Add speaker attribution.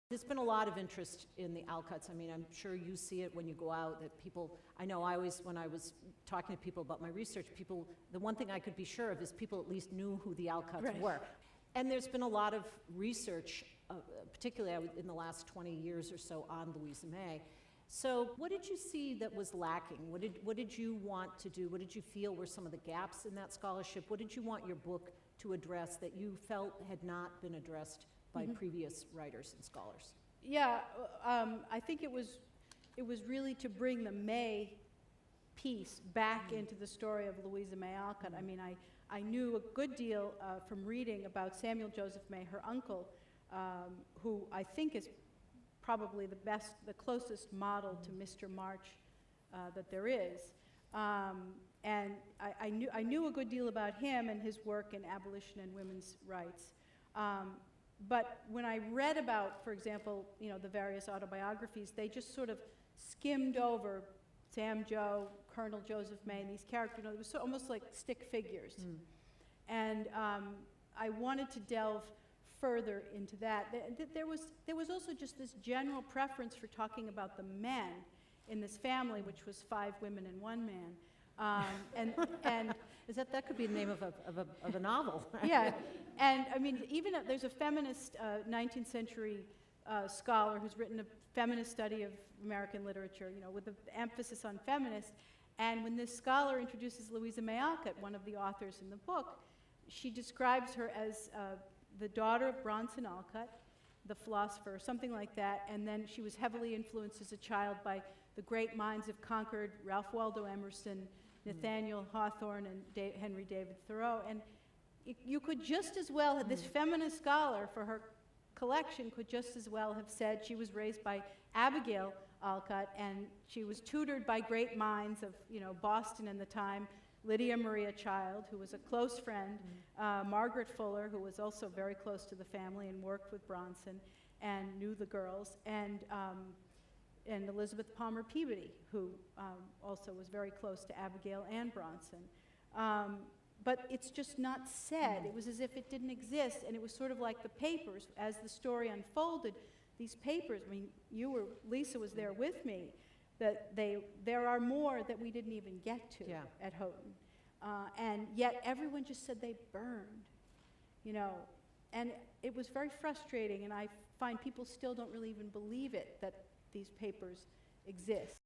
Speaker 1: There's been a lot of interest in the Alcotts. I mean, I'm sure you see it when you go out, that people, I know I always, when I was talking to people about my research, people, the one thing I could be sure of is people at least knew who the Alcotts were. And there's been a lot of research, particularly in the last 20 years or so, on Louisa May. So what did you see that was lacking? What did you want to do? What did you feel were some of the gaps in that scholarship? What did you want your book to address that you felt had not been addressed by previous writers and scholars?
Speaker 2: Yeah, I think it was really to bring the May piece back into the story of Louisa May Alcott. I mean, I knew a good deal from reading about Samuel Joseph May, her uncle, who I think is probably the closest model to Mr. March that there is. And I knew a good deal about him and his work in abolition and women's rights. But when I read about, for example, the various autobiographies, they just sort of skimmed over Sam Joe, Colonel Joseph May, and these characters. It was almost like stick figures. And I wanted to delve further into that. There was also just this general preference for talking about the men in this family, which was 5 women and 1 man. And
Speaker 1: Is that could be the name of a novel?
Speaker 2: Yeah, and I mean, even there's a feminist 19th century scholar who's written a feminist study of American literature, with an emphasis on feminist. And when this scholar introduces Louisa May Alcott, one of the authors in the book, she describes her as the daughter of Bronson Alcott, the philosopher, or something like that. And then she was heavily influenced as a child by the great minds of Concord, Ralph Waldo Emerson, Nathaniel Hawthorne, and Henry David Thoreau. And you could just as well, this feminist scholar for her collection could just as well have said she was raised by Abigail Alcott, and she was tutored by great minds of Boston in the time, Lydia Maria Child, who was a close friend, Margaret Fuller, who was also very close to the family and worked with Bronson and knew the girls, and Elizabeth Palmer Peabody, who also was very close to Abigail and Bronson. But it's just not said. It was as if it didn't exist, and it was sort of like the papers. As the story unfolded, these papers, I mean, Lisa was there with me, that there are more that we didn't even get to at Houghton. And yet everyone just said they burned, and it was very frustrating, and I find people still don't really even believe it, that these papers exist.